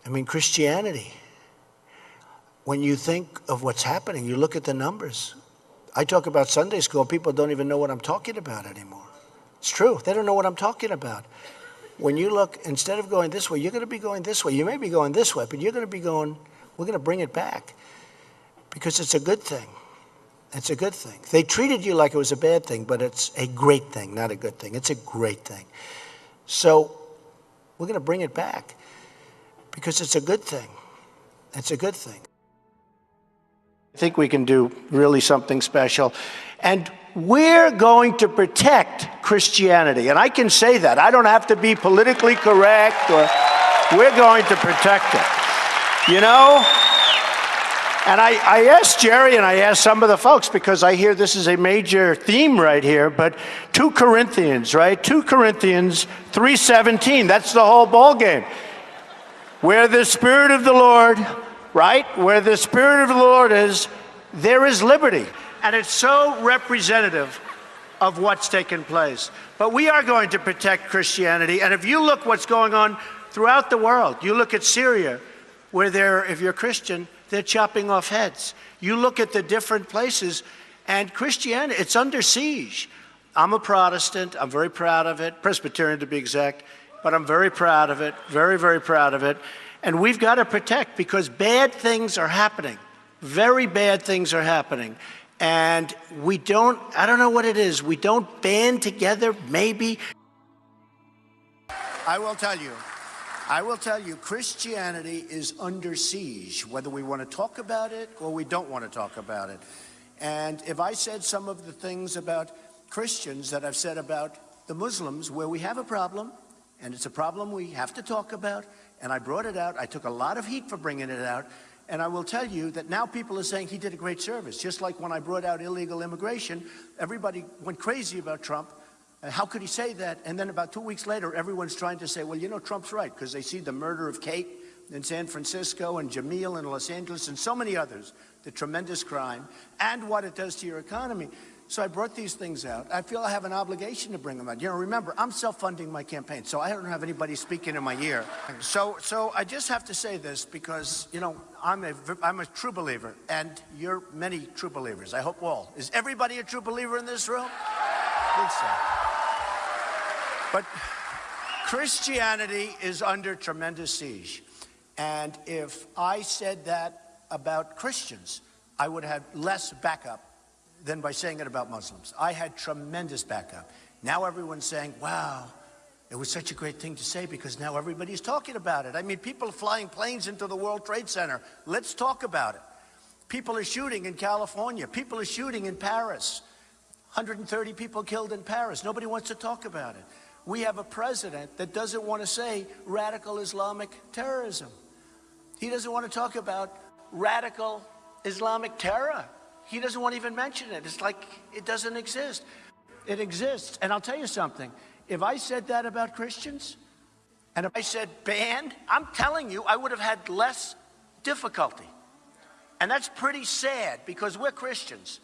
I mean, Christianity, when you think of what's happening, you look at the numbers. I talk about Sunday school, people don't even know what I'm talking about anymore. It's true, they don't know what I'm talking about. When you look, instead of going this way, you're going to be going this way. You may be going this way, but you're going to be going, we're going to bring it back because it's a good thing. It's a good thing. They treated you like it was a bad thing, but it's a great thing, not a good thing. It's a great thing. So we're going to bring it back because it's a good thing. It's a good thing. I think we can do really something special. And we're going to protect Christianity. And I can say that. I don't have to be politically correct, or we're going to protect it. You know? And I asked Jerry and I asked some of the folks, because I hear this is a major theme right here, but 2 Corinthians, right? 2 Corinthians 3:17, that's the whole ball game. Where the Spirit of the Lord, right? Where the Spirit of the Lord is, there is liberty. And it's so representative of what's taken place. But we are going to protect Christianity. And if you look what's going on throughout the world, you look at Syria, where they're, if you're Christian, they're chopping off heads. You look at the different places, and Christianity, it's under siege. I'm a Protestant. I'm very proud of it, Presbyterian to be exact, but I'm very proud of it, very, very proud of it. And we've got to protect, because bad things are happening. Very bad things are happening. And we don't, I don't know what it is, we don't band together, maybe. I will tell you, Christianity is under siege, whether we want to talk about it or we don't want to talk about it. And if I said some of the things about Christians that I've said about the Muslims, where we have a problem, and it's a problem we have to talk about, and I brought it out, I took a lot of heat for bringing it out, and I will tell you that now people are saying he did a great service. Just like when I brought out illegal immigration, everybody went crazy about Trump. How could he say that? And then about 2 weeks later, everyone's trying to say, well, you know, Trump's right, because they see the murder of Kate in San Francisco and Jamil in Los Angeles and so many others, the tremendous crime, and what it does to your economy. So I brought these things out. I feel I have an obligation to bring them out. You know, remember, I'm self-funding my campaign, so I don't have anybody speaking in my ear. So I just have to say this because, you know, I'm a true believer, and you're many true believers. I hope all. Is everybody a true believer in this room? I think so. But Christianity is under tremendous siege. And if I said that about Christians, I would have less backup than by saying it about Muslims. I had tremendous backup. Now everyone's saying, wow, it was such a great thing to say because now everybody's talking about it. I mean, people are flying planes into the World Trade Center. Let's talk about it. People are shooting in California. People are shooting in Paris. 130 people killed in Paris. Nobody wants to talk about it. We have a president that doesn't want to say radical Islamic terrorism. He doesn't want to talk about radical Islamic terror. He doesn't want to even mention it. It's like it doesn't exist. It exists. And I'll tell you something. If I said that about Christians, and if I said banned, I'm telling you, I would have had less difficulty. And that's pretty sad because we're Christians.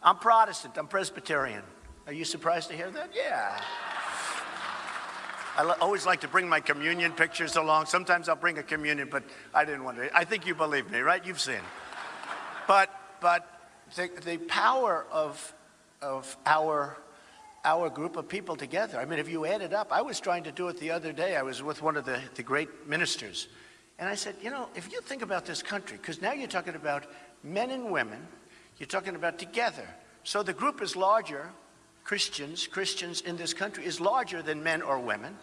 I'm Protestant. I'm Presbyterian. Are you surprised to hear that? Yeah. I always like to bring my communion pictures along. Sometimes I'll bring a communion, but I didn't want to. I think you believe me, right? You've seen. But the power of our group of people together. I mean, if you add it up, I was trying to do it the other day. I was with one of the great ministers. And I said, you know, if you think about this country, because now you're talking about men and women, you're talking about together. So the group is larger. Christians in this country is larger than men or women.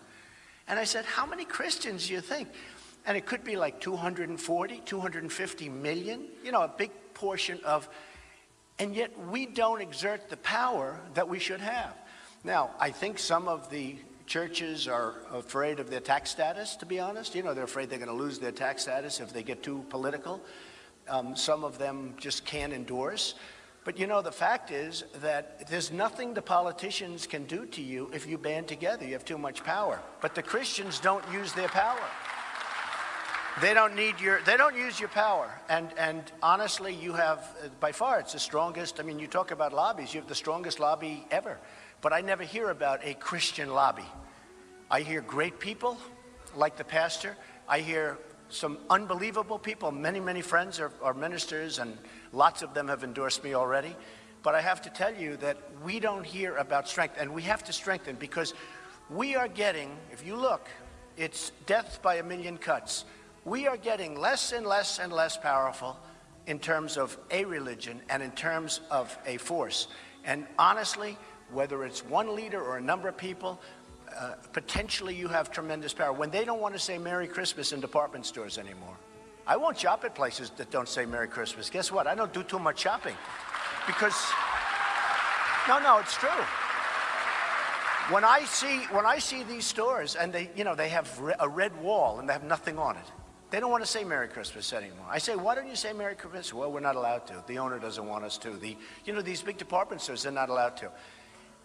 And I said, how many Christians do you think? And it could be like 240, 250 million, you know, a big portion of, and yet we don't exert the power that we should have. Now, I think some of the churches are afraid of their tax status, to be honest. You know, they're afraid they're going to lose their tax status if they get too political. Some of them just can't endorse. But you know, the fact is that there's nothing the politicians can do to you if you band together. You have too much power. But the Christians don't use their power. They don't use your power. And honestly, you have, by far, it's the strongest. I mean, you talk about lobbies, you have the strongest lobby ever. But I never hear about a Christian lobby. I hear great people, like the pastor. I hear some unbelievable people. Many, many friends are ministers, and lots of them have endorsed me already. But I have to tell you that we don't hear about strength, and we have to strengthen, because we are getting, if you look, it's death by a million cuts. We are getting less and less and less powerful in terms of a religion and in terms of a force. And honestly, whether it's one leader or a number of people, potentially you have tremendous power. When they don't want to say Merry Christmas in department stores anymore, I won't shop at places that don't say Merry Christmas. Guess what? I don't do too much shopping, because, no, it's true. When I see these stores and they have a red wall and they have nothing on it, they don't want to say Merry Christmas anymore. I say, why don't you say Merry Christmas? Well, we're not allowed to. The owner doesn't want us to. These big department stores, they're not allowed to.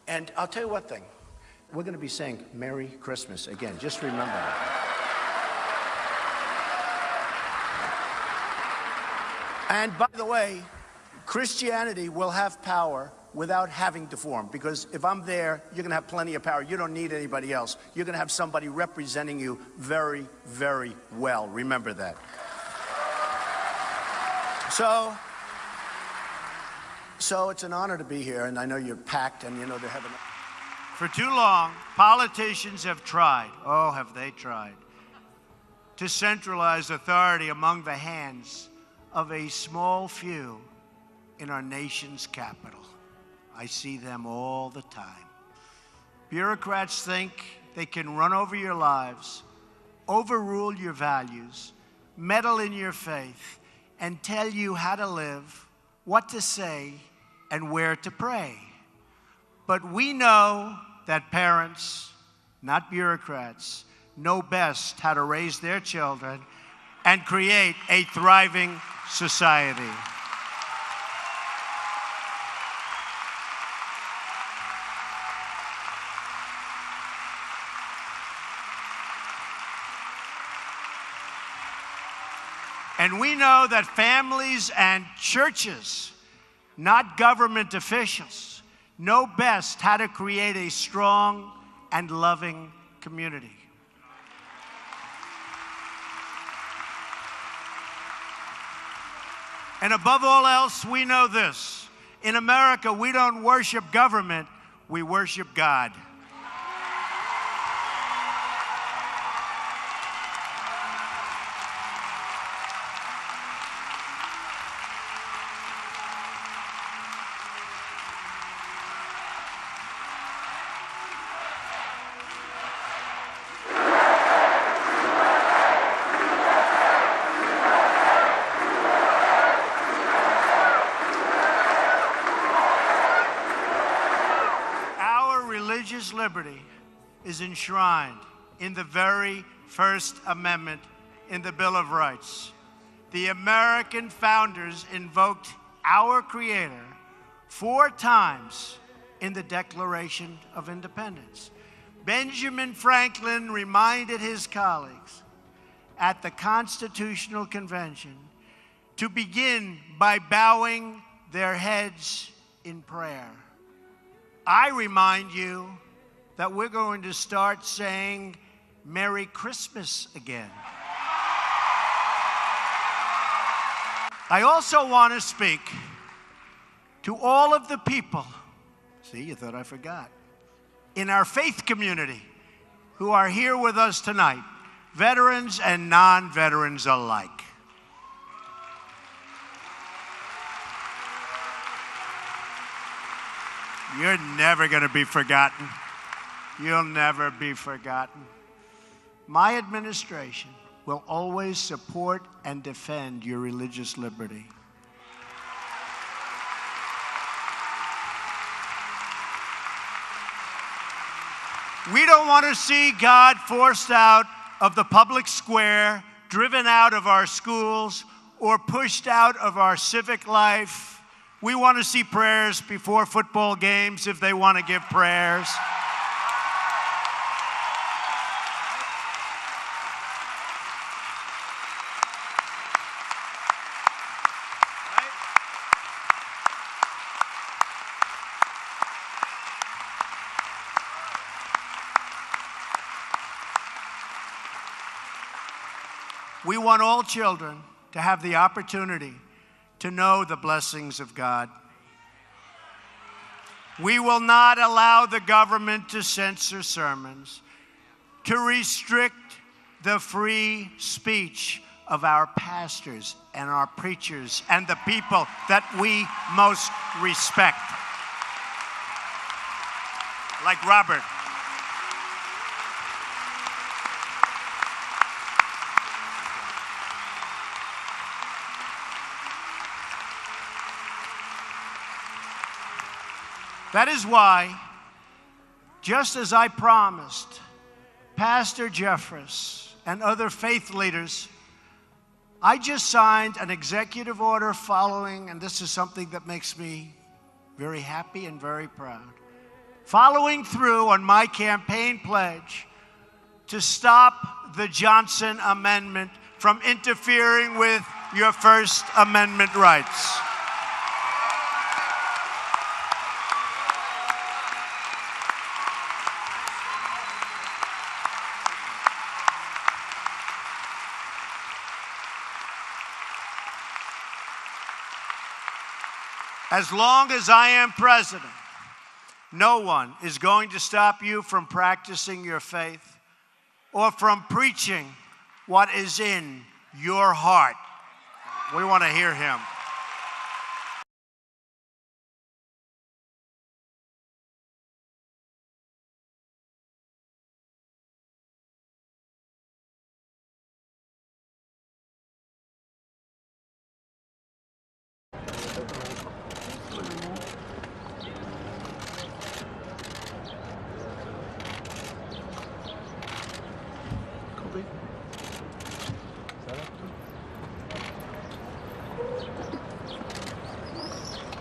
And I'll tell you one thing. We're going to be saying Merry Christmas again. Just remember that. And by the way, Christianity will have power without having to form, because if I'm there, you're going to have plenty of power. You don't need anybody else. You're going to have somebody representing you very, very well. Remember that. So it's an honor to be here, and I know you're packed, and they're having. For too long, politicians have tried, oh, have they tried, to centralize authority among the hands of a small few in our nation's capital. I see them all the time. Bureaucrats think they can run over your lives, overrule your values, meddle in your faith, and tell you how to live, what to say, and where to pray. But we know that parents, not bureaucrats, know best how to raise their children and create a thriving society. And we know that families and churches, not government officials, know best how to create a strong and loving community. And above all else, we know this. In America, we don't worship government, we worship God. Religious liberty is enshrined in the very First Amendment in the Bill of Rights. The American founders invoked our Creator 4 times in the Declaration of Independence. Benjamin Franklin reminded his colleagues at the Constitutional Convention to begin by bowing their heads in prayer. I remind you that we're going to start saying Merry Christmas again. I also want to speak to all of the people, see, you thought I forgot, in our faith community who are here with us tonight, veterans and non-veterans alike. You're never going to be forgotten. You'll never be forgotten. My administration will always support and defend your religious liberty. We don't want to see God forced out of the public square, driven out of our schools, or pushed out of our civic life. We want to see prayers before football games if they want to give prayers. We want all children to have the opportunity to know the blessings of God. We will not allow the government to censor sermons, to restrict the free speech of our pastors and our preachers and the people that we most respect. Like Robert. That is why, just as I promised Pastor Jeffress and other faith leaders, I just signed an executive order following, and this is something that makes me very happy and very proud, following through on my campaign pledge to stop the Johnson Amendment from interfering with your First Amendment rights. As long as I am president, no one is going to stop you from practicing your faith or from preaching what is in your heart. We want to hear him.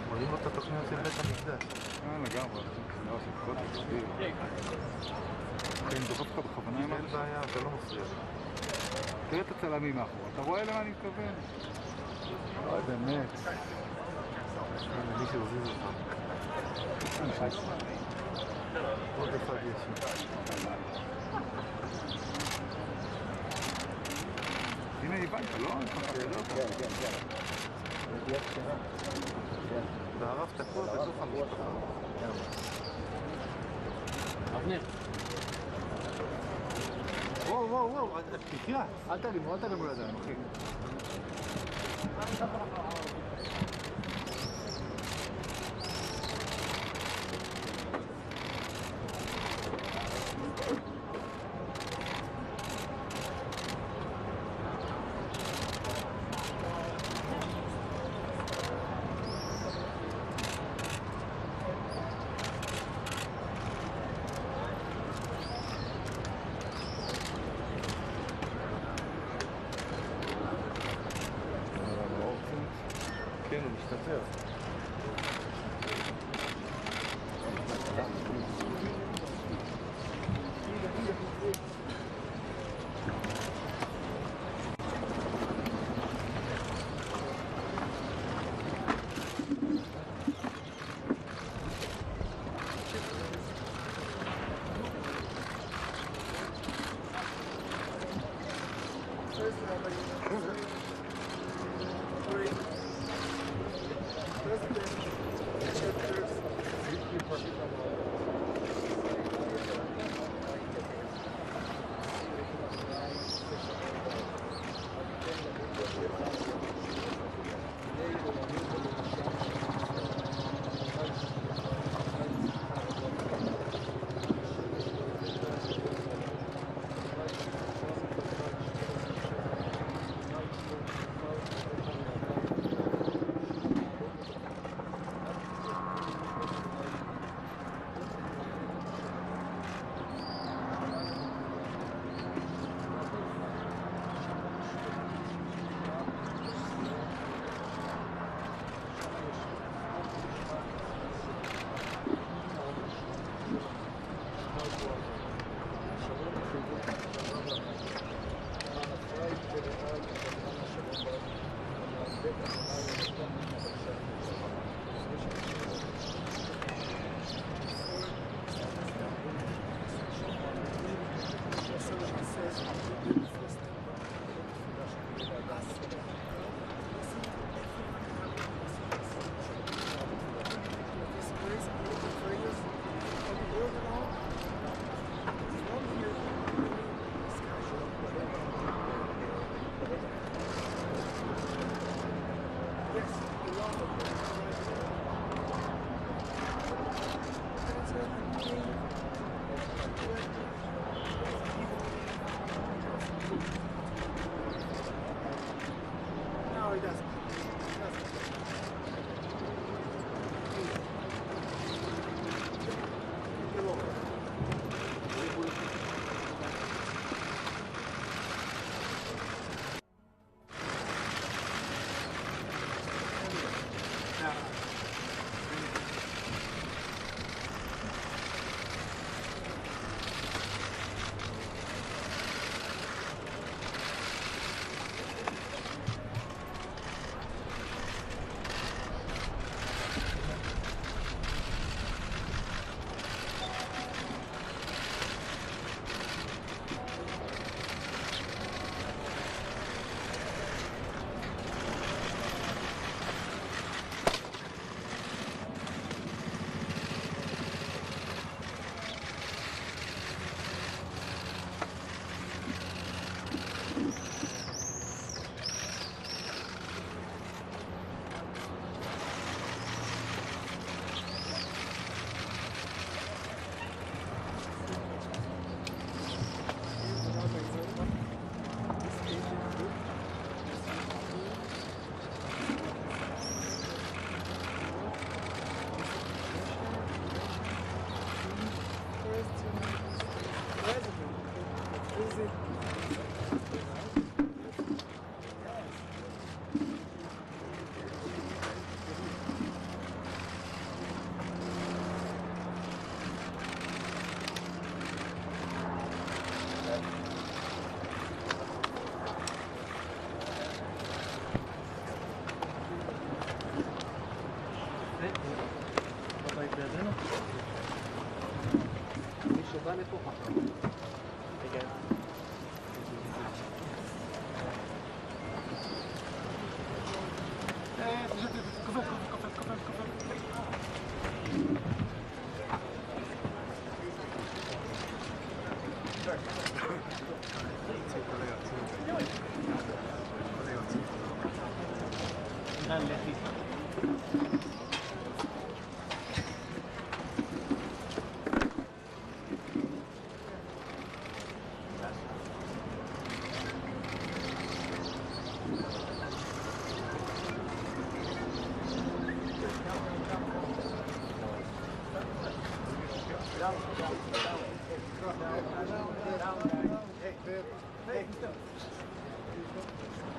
רואים את התוכניות של בית המקדש. לגמרי, לא, זה כל תקשיב. כן, דוחף לך בכוונה עם אין בעיה, אתה לא מפריע. תראה את הצלמים מאחור, אתה רואה למה אני מתכוון? אוי, באמת. הנה, מי שהוזיז אותך. עוד אחד יש. הנה, הבנת, לא? כן, כן, כן. וערבת הכל בתוך המשפחה. אבנר. וואו, תחיה. אל תרימו ידיים, אחי. כן, הוא משתפר.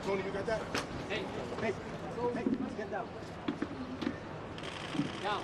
Tony, you got that? Hey, get down. Down.